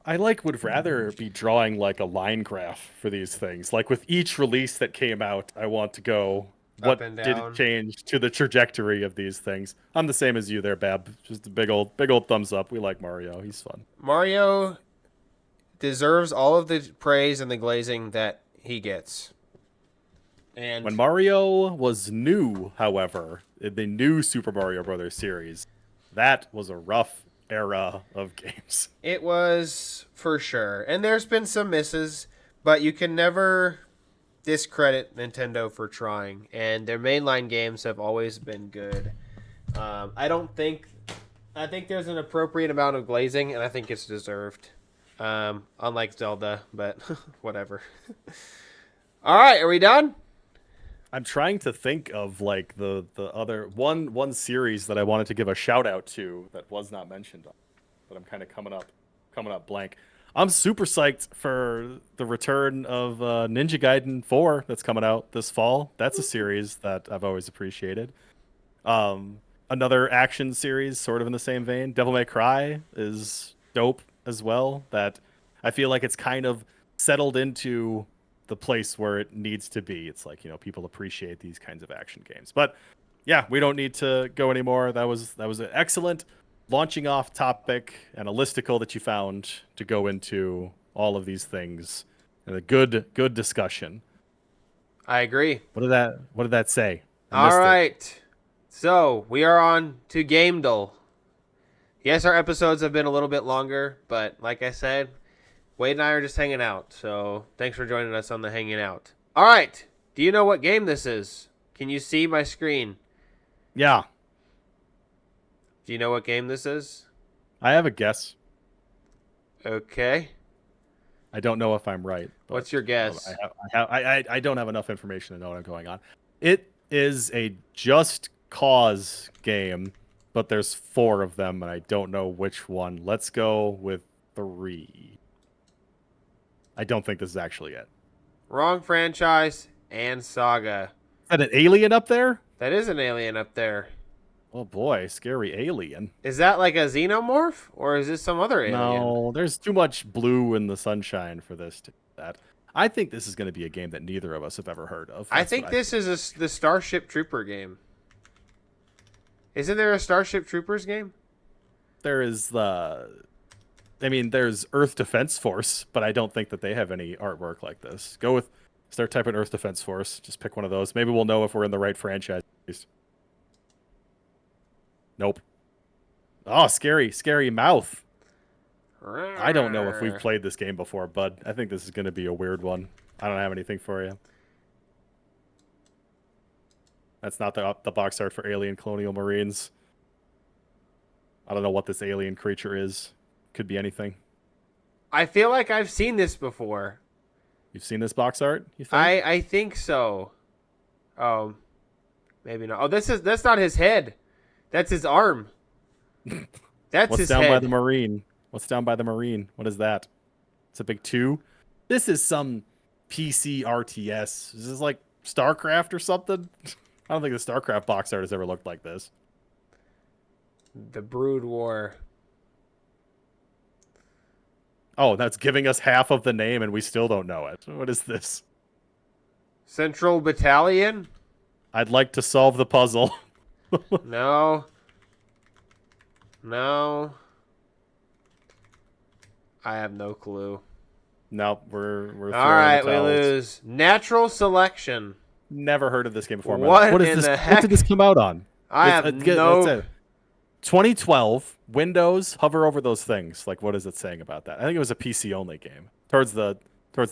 Would rather be drawing like a line graph for these things. Like with each release that came out, I want to go, Up what and did it down. change to the trajectory of these things? I'm the same as you there, Bab. Just a big old thumbs up. We like Mario. He's fun. Mario deserves all of the praise and the glazing that he gets. When And Mario was new, however, in the new Super Mario Brothers series, that was a rough era of games. it was for sure. And there's been some misses, but you can never discredit Nintendo for trying. And their mainline games have always been good. I don't think. I think there's an appropriate amount of glazing, and I think it's deserved. Unlike Zelda, but whatever. All right, are we done? I'm trying to think of like the other one series that I wanted to give a shout out to that was not mentioned, but I'm kind of coming up blank. I'm super psyched for the return of Ninja Gaiden 4 that's coming out this fall. That's a series that I've always appreciated. Um, Another action series, sort of in the same vein, Devil May Cry is dope as well. That I feel like it's kind of settled into the place where it needs to be. It's like, people appreciate these kinds of action games. But yeah, we don't need to go anymore. That was an excellent launching off topic and a listicle that you found to go into all of these things and a good discussion. I agree. What did that say? I All missed it. right. So we are on to Game Dull. Yes, our episodes have been a little bit longer, but like I said, Wade and I are just hanging out. So thanks for joining us on the hanging out. All right. Do you know what game this is? Can you see my screen? Yeah, Do you know what game this is? I have a guess. Okay. I don't know if I'm right, but What's your guess? I don't have enough information to know what I'm going on. It is a Just Cause game, but there's 4 of them, and I don't know which one. Let's go with 3. I don't think this is actually it. Wrong franchise and saga. Is that an alien up there? That is an alien up there. Oh boy, scary alien. Is that like a xenomorph or is this some other alien? No, there's too much blue in the sunshine for this to be that. I think this is going to be a game that neither of us have ever heard of. I That's think what this is the Starship Trooper game. Isn't there a Starship Troopers game? There is there's Earth Defense Force, but I don't think that they have any artwork like this. Start typing Earth Defense Force. Just pick one of those. Maybe we'll know if we're in the right franchise. Nope. Oh, scary mouth. I don't know if we've played this game before, bud. I think this is going to be a weird one. I don't have anything for you. That's not the box art for Alien Colonial Marines. I don't know what this alien creature is. Could be anything. I feel like I've seen this before. You've seen this box art, you think? I think so. Oh, maybe not. Oh, that's not his head. That's his arm. That's What's his down head. by the Marine? What's down by the Marine? What is that? It's a big 2. This is some PC RTS. Is this like StarCraft or something? I don't think the StarCraft box art has ever looked like this. The Brood War. Oh, that's giving us half of the name and we still don't know it. What is this? Central Battalion? I'd like to solve the puzzle. No. No. I have no clue. Nope, we're All throwing right, the we towels. lose. Natural Selection. Never heard of this game before. What is in this? the What heck? did this come out on? I have no. That's it. 2012. Windows. Hover over those things. Like, what is it saying about that? I think it was a PC only game. Towards the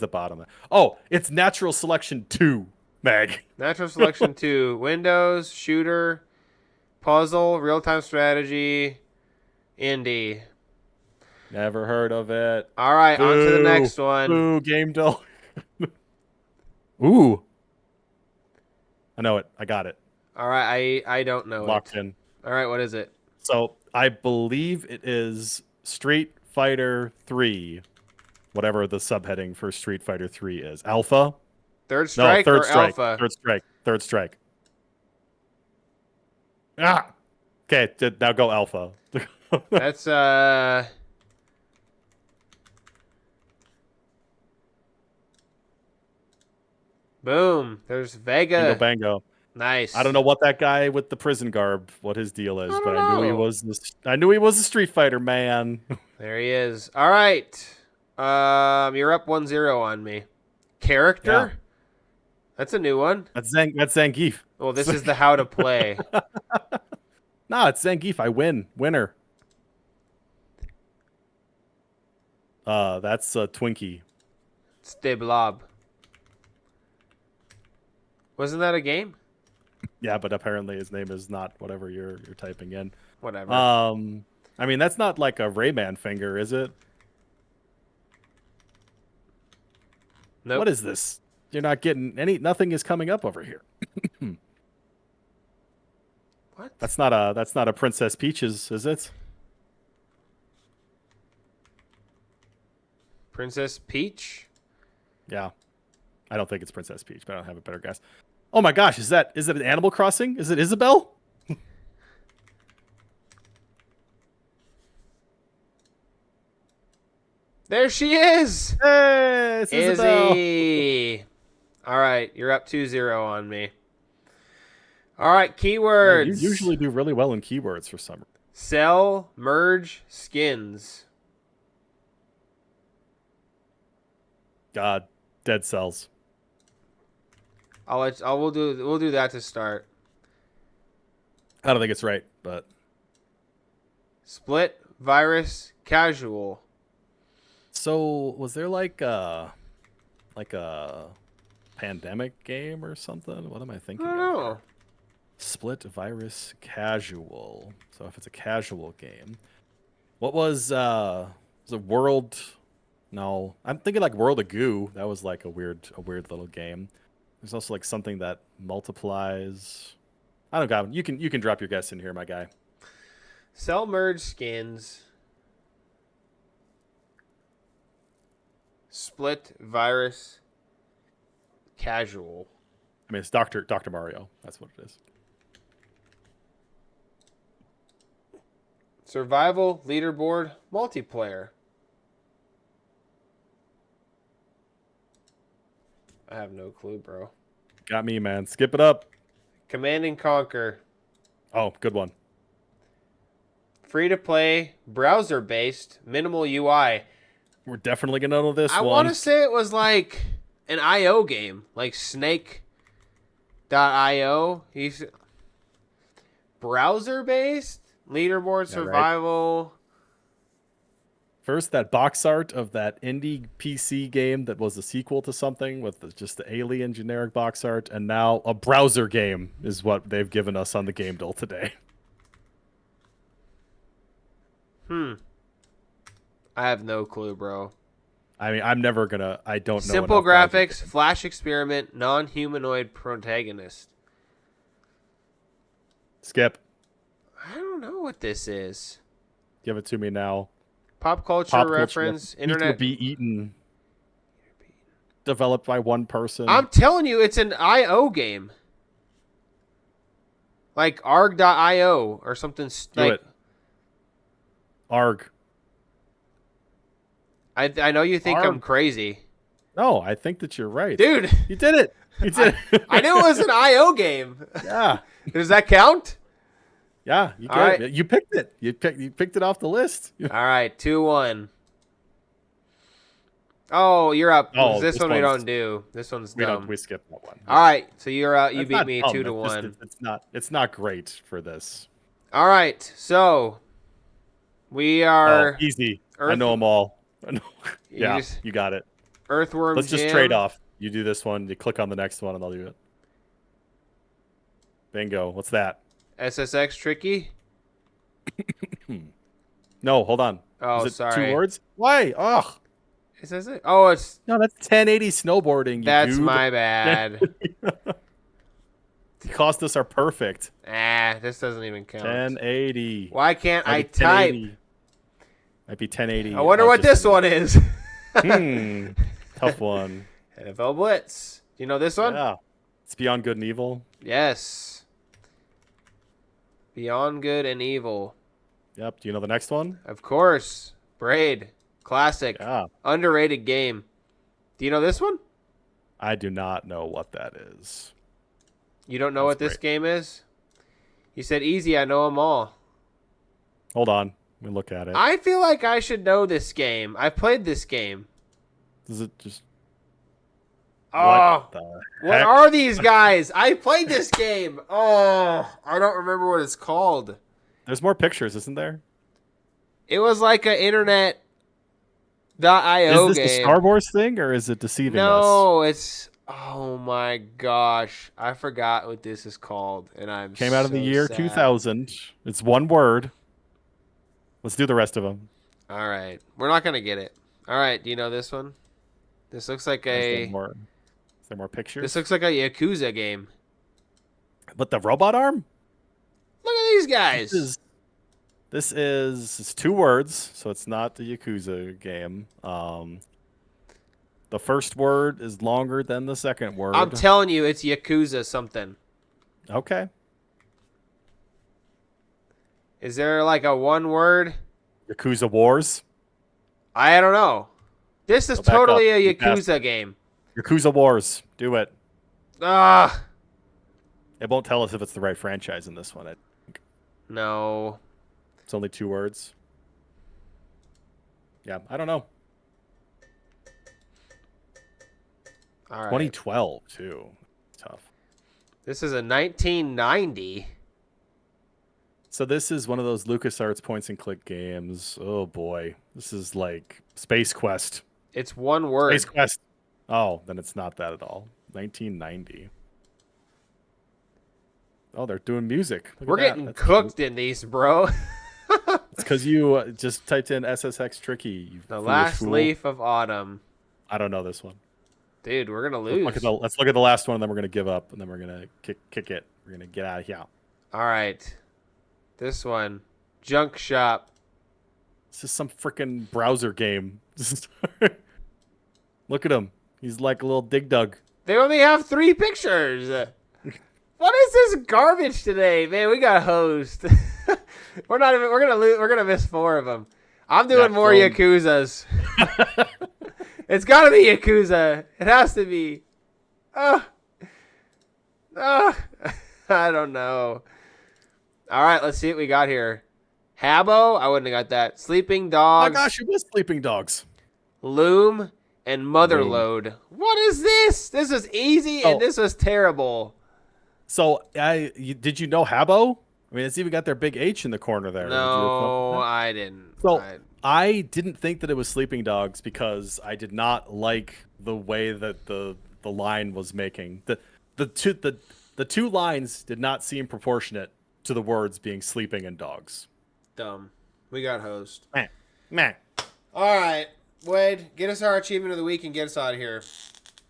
bottom. Oh, it's Natural Selection 2. Meg. Natural Selection 2. Windows, shooter, puzzle, real-time strategy, indie. Never heard of it. All right, on to the Boo. next one. Ooh, game dull. Ooh. I know it. I got it. All right, I don't know Locked it. in. All right, what is it? So I believe it is Street Fighter 3, whatever the subheading for Street Fighter 3 is. Alpha? Third No, Strike Third or Strike. Alpha? Third Strike. Ah! Okay, now go Alpha. That's boom. There's Bingo Vega. bango. Nice. I don't know what that guy with the prison garb, what his deal is, I but don't I knew he know. was a Street Fighter man. There he is. All right. You're up 1-0 on me. Character? Yeah. That's a new one. That's Zangief. Well, this is the how to play. Nah, it's Zangief. I win. Winner. That's a Twinkie. Stiblob. Wasn't that a game? Yeah, but apparently his name is not whatever you're typing in. Whatever. I mean that's not like a Rayman finger, is it? Nope. What is this? You're not getting any. Nothing is coming up over here. What? That's not a Princess Peaches, is it? Princess Peach? Yeah. I don't think it's Princess Peach, but I don't have a better guess. Oh my gosh, is it an Animal Crossing? Is it Isabelle? There she is! Hey, it's Isabelle. Izzy! All right, you're up 2-0 on me. All right, Yeah, keywords. you usually do really well in keywords for some. Sell, merge, skins. God, Dead Cells. We'll do that to start. I don't think it's right, but Split, virus, casual. so was there like a pandemic game or something? What am I I thinking don't of? know. Split, virus, casual. So if it's a casual game, what was it World? No, I'm thinking like World of Goo. That was like a weird little game. There's also like something that multiplies. I don't know. You can drop your guess in here, my guy. Sell, merge, skins. Split, virus, casual. I mean, it's Doctor Mario. That's what it is. Survival, leaderboard, multiplayer. I have no clue, bro. Got me, man. Skip it up. Command and Conquer. Oh, good one. Free to play, browser based, minimal UI. We're definitely gonna know this I one. want to say it was like an IO game, like Snake.io. He's browser based, leaderboard, Yeah, right. survival. First, that box art of that indie PC game that was a sequel to something with just the alien generic box art, and now a browser game is what they've given us on the Game Dole today. I have no clue, bro. I mean, I don't know. Simple enough browser graphics, games. flash experiment, non-humanoid protagonist. Skip. I don't know what this is. Give it to me now. Pop culture Pop reference, culture. internet. Be eaten. Developed by one person. I'm telling you, it's an IO game. Like arg.io or something. Do Like, it. Arg. I know you think I'm Arg. crazy. No, I think that you're right. Dude, You did it. You did it. I knew it was an IO game. Yeah. Does that count? Yeah, you All get right. it. You picked it. You picked it off the list. All right, 2-1. Oh, you're up. Oh, this this one we one's- don't do. This one's We dumb. don't. We skipped that one. All right, so you're out. You That's beat not me dumb, 2-1. It's not great for this. All right, so we are Easy. I Earth- know them all. You Yeah, just- you got it. Earthworm Let's just Jim. trade off. You do this one. You click on the next one, and I'll do it. Bingo. What's that? SSX Tricky. No, hold on. Oh, Is it sorry. 2 words? Why? Ugh. Is this it? Oh, it's No, that's 1080 snowboarding. You that's goob. my bad. It cost us our perfect. This doesn't even count. 1080. Why can't I Might be type? 1080. Might be 1080. I wonder what this one is. Tough one. NFL Blitz. Do you know this one? Yeah. It's Beyond Good and Evil. Yes. Beyond Good and Evil. Yep. Do you know the next one? Of course. Braid. Classic. Yeah. Underrated game. Do you know this one? I do not know what that is. You don't know what That's this game is? You said easy. I know them all. Hold on. Let me look at it. I feel like I should know this game. I've played this game. Does it just... Oh, What the what heck? are these guys? I played this game. Oh, I don't remember what it's called. There's more pictures, isn't there? It was like an internet.io Is this game. the Star Wars thing, or is it deceiving us? No, it's... Oh my gosh. I forgot what this is called, and I'm Came out of the so year sad. 2000. It's one word. Let's do the rest of them. All right. We're not going to get it. All right. Do you know this one? This looks like There's a... one more. Is there more pictures? This looks like a Yakuza game. But the robot arm? Look at these This guys. is it's 2 words, so it's not the Yakuza game. The first word is longer than the second word. I'm telling you, it's Yakuza something. Okay. Is there like a one word? Yakuza Wars. I don't know. This is Go back totally up. a You Yakuza game. Yakuza Wars. Do it. Ah, It won't tell us if it's the right franchise in this one. no. It's only 2 words. Yeah, I don't know. All right. 2012 too. Tough. This is a 1990. So this is one of those LucasArts point and click games. Oh boy. This is like Space Quest. It's one word. Space Quest. Oh, then it's not that at all. 1990. Oh, they're doing music. Look We're at that. getting That's cooked cute. in these, bro. It's because you just typed in SSX Tricky. You The foolish last fool. leaf of autumn. I don't know this one. Dude, we're going to Let's lose. let's look at the last one, and then we're gonna give up, and then we're gonna kick it. We're gonna get out of here. All right. This one. Junk Shop. This is some freaking browser game. Look at him. He's like a little dig dug. They only have 3 pictures. What is this garbage today, man? We got hosed. We're gonna lose. We're gonna miss 4 of them. I'm doing more Yakuzas. It's gotta be Yakuza. It has to be. I don't know. All right, let's see what we got here. Habbo, I wouldn't have got that. Sleeping Oh my Dogs, gosh, it was Sleeping Dogs. Loom, and Motherload. What is this? This was easy and this was terrible. So, did you know Habbo? I mean, it's even got their big H in the corner there. No, I didn't. So, I didn't think that it was Sleeping Dogs because I did not like the way that the line was making. The two lines did not seem proportionate to the words being sleeping and dogs. Dumb. We got hosed. Meh. All right, Wade, get us our achievement of the week and get us out of here.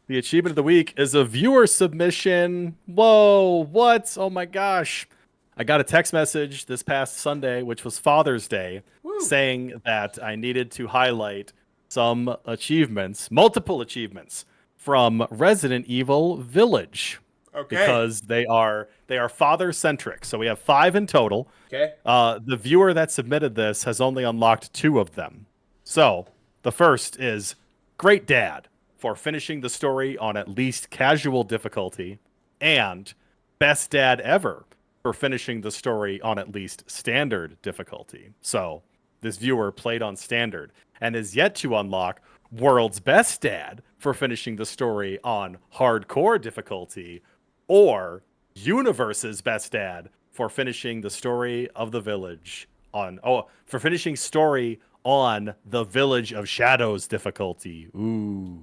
The achievement of the week is a viewer submission. Whoa, what? Oh my gosh. I got a text message this past Sunday, which was Father's Day, saying that I needed to highlight some achievements, multiple achievements from Resident Evil Village. Okay. Because they are father centric. So we have 5 in total. Okay. The viewer that submitted this has only unlocked 2 of them. So the first is Great Dad for finishing the story on at least casual difficulty, and Best Dad Ever for finishing the story on at least standard difficulty. So this viewer played on standard and is yet to unlock World's Best Dad for finishing the story on hardcore difficulty, or Universe's Best Dad for finishing the story of the village for finishing story on the Village of Shadows difficulty. Ooh.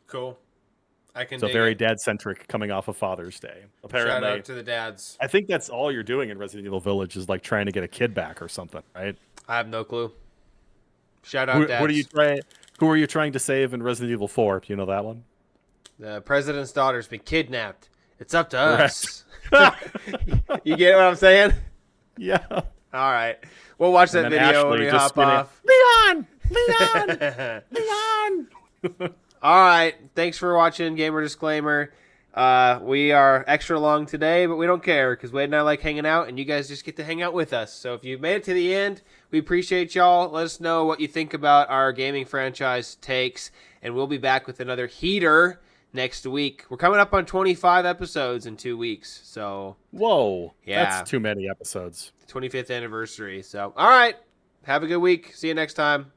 Cool. I can. So very dad-centric coming off of Father's Day. Apparently, shout out to the dads. I think that's all you're doing in Resident Evil Village is like trying to get a kid back or something, right? I have no clue. Shout out dads. Who are you trying to save in Resident Evil 4? Do you know that one? The president's daughter's been kidnapped. It's up to us. You get what I'm saying? Yeah. All right. We'll watch that video when we hop off. Leon! Leon! Leon! All right. Thanks for watching Gamer Disclaimer. We are extra long today, but we don't care because Wade and I like hanging out, and you guys just get to hang out with us. So if you've made it to the end, we appreciate y'all. Let us know what you think about our gaming franchise takes, and we'll be back with another heater next week. We're coming up on 25 episodes in 2 weeks. So Whoa. Yeah. That's too many episodes. 25th anniversary. So, all right. Have a good week. See you next time.